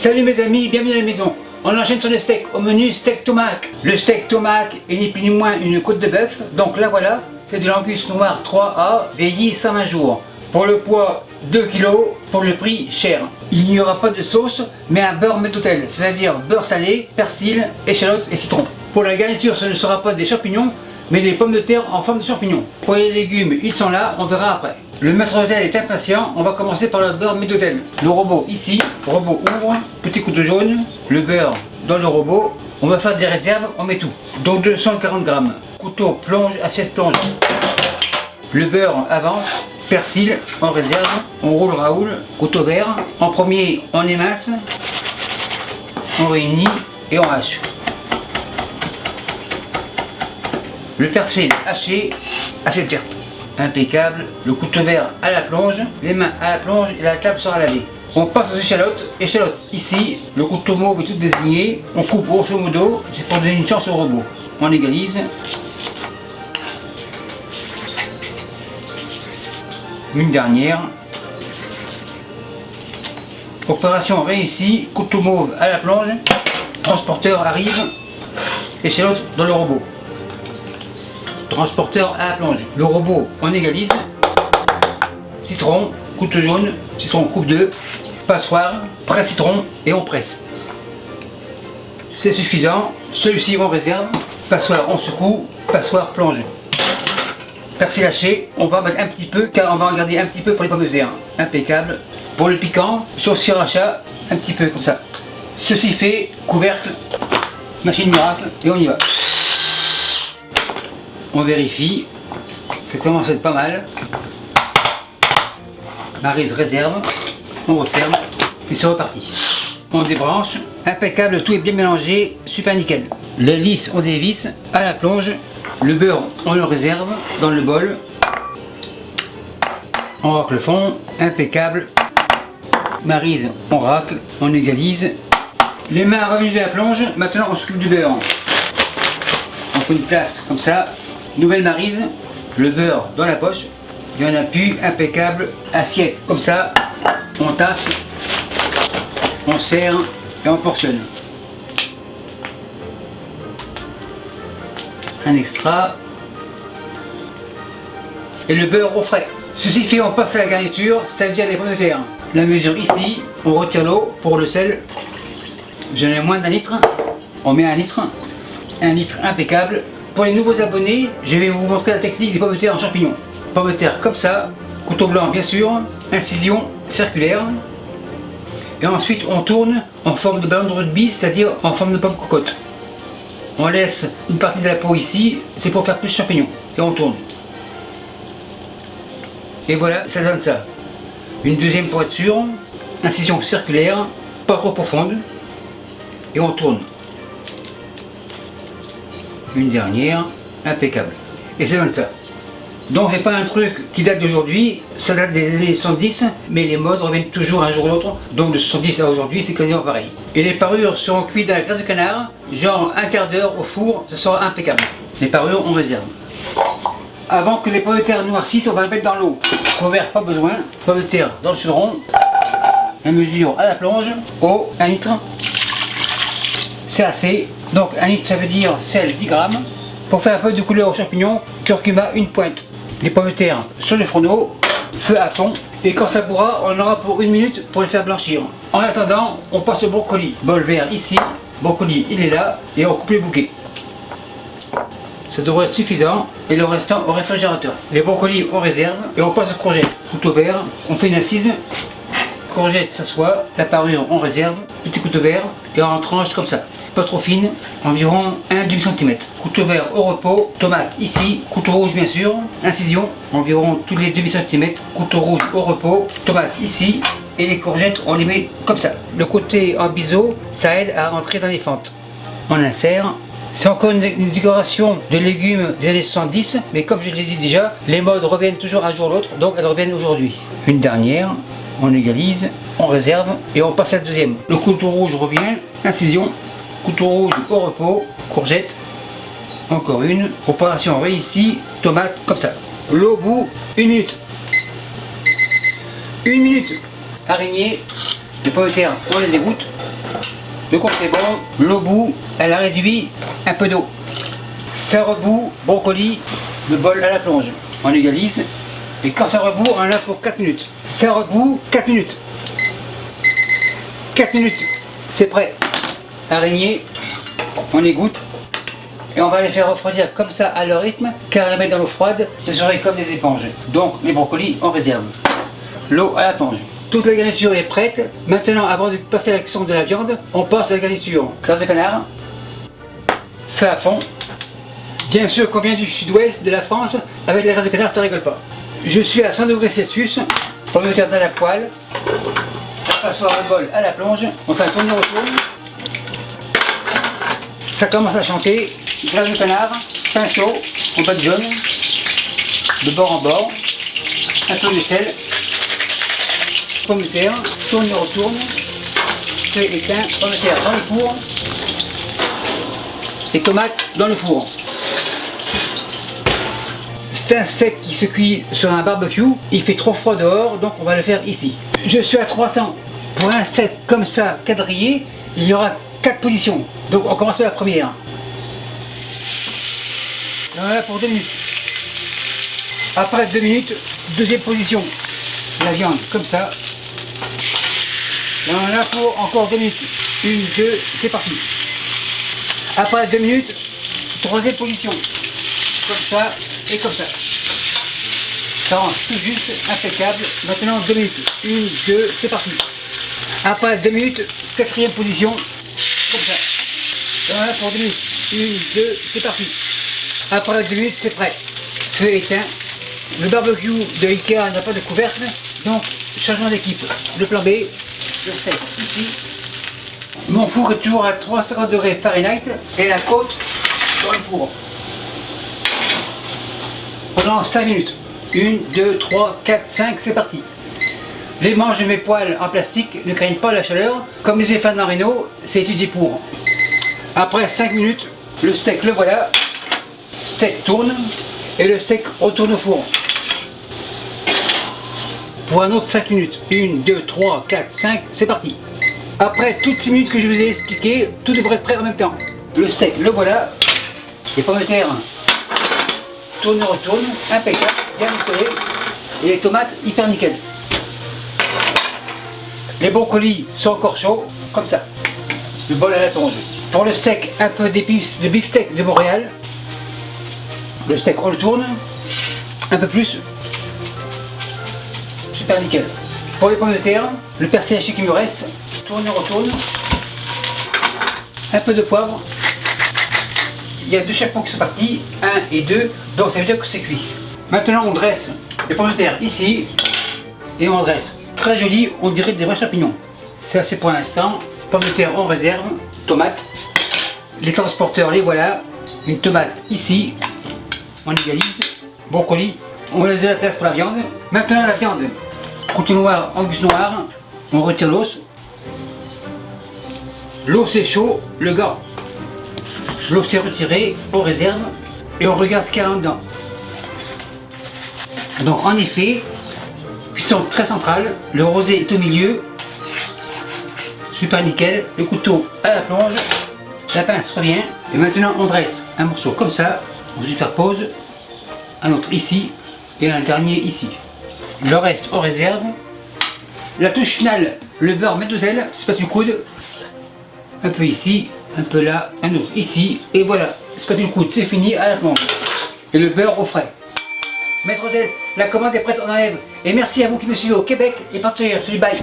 Salut mes amis, bienvenue à la maison. On enchaîne sur les steaks, au menu steak tomahawk. Le steak tomahawk est ni plus ni moins une côte de bœuf. Donc là voilà, c'est de l'angus noir 3A, vieilli 120 jours. Pour le poids 2 kg, pour le prix cher. Il n'y aura pas de sauce, mais un beurre méthotell, c'est-à-dire beurre salé, persil, échalote et citron. Pour la garniture, ce ne sera pas des champignons, mais des pommes de terre en forme de champignons. Pour les légumes, ils sont là, on verra après. Le maître d'hôtel est impatient, on va commencer par le beurre méthotell. Le robot ici, robot ouvre, petit couteau jaune, le beurre dans le robot. On va faire des réserves, on met tout. Donc 240 grammes. Couteau plonge, assiette plonge. Le beurre avance, persil en réserve, on roule raoul, couteau vert. En premier, on émince, on réunit et on hache. Le persil haché, assiette verte. Impeccable, le couteau vert à la plonge, les mains à la plonge et la table sera lavée. On passe aux échalotes. Échalotes ici, le couteau mauve est tout désigné. On coupe grosso modo, c'est pour donner une chance au robot. On égalise. Une dernière. Opération réussie, couteau mauve à la plonge. Transporteur arrive. Échalote dans le robot. Transporteur à la plonge. Le robot, on égalise. Citron, couteau jaune, citron coupe 2, passoire, presse citron et on presse. C'est suffisant. Celui-ci on réserve. Passoire on secoue, passoire plonge. Persil haché, on va mettre un petit peu car on va en garder un petit peu pour les pommes de terre. Impeccable. Pour le piquant, sauce sriracha, un petit peu comme ça. Ceci fait, couvercle, machine miracle et on y va. On vérifie, ça commence à être pas mal. Maryse réserve, on referme et c'est reparti. On débranche, impeccable, tout est bien mélangé, super nickel. Les lisses on dévisse, à la plonge, le beurre on le réserve dans le bol. On racle le fond, impeccable. Maryse, on racle, on égalise. Les mains revenues de la plonge, maintenant on s'occupe du beurre. On fait une place comme ça. Nouvelle maryse, le beurre dans la poche, il y en a plus, impeccable, assiette comme ça, on tasse, on sert et on portionne. Un extra. Et le beurre au frais. Ceci fait, on passe à la garniture, c'est-à-dire les pommes de terre. La mesure ici, on retire l'eau pour le sel. J'en ai moins d'un litre, on met 1 litre, 1 litre impeccable. Pour les nouveaux abonnés, je vais vous montrer la technique des pommes de terre en champignons. Pommes de terre comme ça, couteau blanc bien sûr, incision circulaire. Et ensuite on tourne en forme de ballon de rugby, c'est-à-dire en forme de pomme cocotte. On laisse une partie de la peau ici, c'est pour faire plus de champignons. Et on tourne. Et voilà, ça donne ça. Une deuxième pour être sûr, incision circulaire, pas trop profonde. Et on tourne. Une dernière, impeccable. Et ça donne ça. Donc c'est pas un truc qui date d'aujourd'hui, ça date des années 70, mais les modes reviennent toujours un jour ou l'autre. Donc de 70 à aujourd'hui, c'est quasiment pareil. Et les parures seront cuites dans la graisse de canard, genre un quart d'heure au four, ce sera impeccable. Les parures, on réserve. Avant que les pommes de terre noircissent, on va les mettre dans l'eau. Couvert, pas besoin. Pommes de terre dans le chaudron. La mesure à la plonge. Eau, 1 litre. C'est assez. Donc 1 litre, ça veut dire sel 10 grammes. Pour faire un peu de couleur aux champignons, curcuma 1 pointe. Les pommes de terre sur le fourneau, feu à fond. Et quand ça pourra, on aura pour 1 minute pour les faire blanchir. En attendant, on passe au brocoli. Bol vert ici, brocoli il est là, et on coupe les bouquets. Ça devrait être suffisant, et le restant au réfrigérateur. Les brocolis on réserve, et on passe aux courgettes. Couteau vert, on fait une incise. Courgette s'assoit, la parure on réserve, petit couteau vert, et on tranche comme ça. Pas trop fine, environ 1,5 cm. Couteau vert au repos, tomate ici, couteau rouge bien sûr, incision, environ tous les 2,5 cm. Couteau rouge au repos, tomate ici, et les courgettes on les met comme ça. Le côté en biseau, ça aide à rentrer dans les fentes. On insère. C'est encore une décoration de légumes des années 70, mais comme je l'ai dit déjà, les modes reviennent toujours un jour ou l'autre, donc elles reviennent aujourd'hui. Une dernière, on égalise, on réserve et on passe à la deuxième. Le couteau rouge revient, incision, couteau rouge au repos, courgette, encore une, opération réussie, tomate comme ça. L'eau au bout, 1 minute. 1 minute. Araignée, les pommes de terre, on les égoutte, Le compte est bon. L'eau bout, elle a réduit un peu d'eau. Ça rebout, brocoli, le bol à la plonge. On égalise. Et quand ça rebout, on en a pour 4 minutes. Ça rebout, 4 minutes. 4 minutes, c'est prêt. Araignée, on égoutte. Et on va les faire refroidir comme ça à leur rythme, car les mettre dans l'eau froide, ce serait comme des éponges. Donc les brocolis, on réserve. L'eau à la plonge. Toute la garniture est prête. Maintenant, avant de passer à la cuisson de la viande, on passe à la garniture. Graisse de canard, feu à fond. Bien sûr qu'on vient du sud-ouest de la France, avec les graisses de canard, ça rigole pas. Je suis à 100 degrés Celsius, pour me mettre dans la poêle. On passe le bol à la plonge, on fait un tourne-retour. Ça commence à chanter. Graisse de canard, pinceau, on badigeonne, de bord en bord, un peu de sel, pomme de terre, tourne et retourne, feu éteint, pomme de terre dans le four, et tomates dans le four. C'est un steak qui se cuit sur un barbecue, il fait trop froid dehors, donc on va le faire ici. Je suis à 300. Pour un steak comme ça, quadrillé, il y aura 4 positions. Donc on commence par la première. Voilà pour 2 minutes. Après 2 minutes, deuxième position. La viande, comme ça. Là, on en a pour encore 2 minutes. 1, 2, c'est parti. Après 2 minutes, troisième position. Comme ça et comme ça. Ça rentre tout juste, impeccable. Maintenant 2 minutes. 1, 2, c'est parti. Après 2 minutes, quatrième position. Comme ça. Voilà pour 2 minutes. 1, 2, c'est parti. Après 2 minutes, c'est prêt. Feu éteint. Le barbecue de Ikea n'a pas de couvercle, donc changement d'équipe. Le plan B, le steak ici. Mon four est toujours à 350 degrés Fahrenheit et la côte dans le four. Pendant 5 minutes. 1, 2, 3, 4, 5, c'est parti. Les manches de mes poêles en plastique ne craignent pas la chaleur. Comme les fans en Renault, c'est étudié pour. Après 5 minutes, le steak le voilà. Steak tourne et le steak retourne au four. Pour un autre 5 minutes. 1, 2, 3, 4, 5, c'est parti. Après toutes ces minutes que je vous ai expliquées, tout devrait être prêt en même temps. Le steak le voilà. Les pommes de terre tourne, retourne, impeccable, bien rissolé. Et les tomates hyper nickel. Les brocolis sont encore chauds, comme ça. Le bol à la plonge. Pour le steak, un peu d'épices de beefsteak de Montréal. Le steak on le tourne, un peu plus. Super nickel. Pour les pommes de terre, le persil haché qui me reste, tourne, retourne. Un peu de poivre. Il y a 2 chapons qui sont partis, 1 et 2, donc ça veut dire que c'est cuit. Maintenant on dresse les pommes de terre ici, et on dresse. Très joli, on dirait des vrais champignons. Ça c'est pour l'instant. Pommes de terre on réserve, tomates. Les transporteurs les voilà, une tomate ici, on égalise, brocoli, on laisse de la place pour la viande. Maintenant la viande, couteau noir, angus noir, on retire l'os. L'eau c'est chaud, le gars. L'eau s'est retirée, on réserve et on regarde ce qu'il y a dedans. Donc en effet, cuisson très centrale, le rosé est au milieu, super nickel, le couteau à la plonge, la pince revient et maintenant on dresse un morceau comme ça, on superpose, un autre ici et un dernier ici. Le reste on réserve. La touche finale, le beurre maître d'hôtel, spatule coude, un peu ici, un peu là, un autre ici, et voilà, spatule coude, c'est fini à la plonge. Et le beurre au frais. Maître d'hôtel, la commande est prête, on enlève. Et merci à vous qui me suivez au Québec et partout ailleurs. Salut, bye.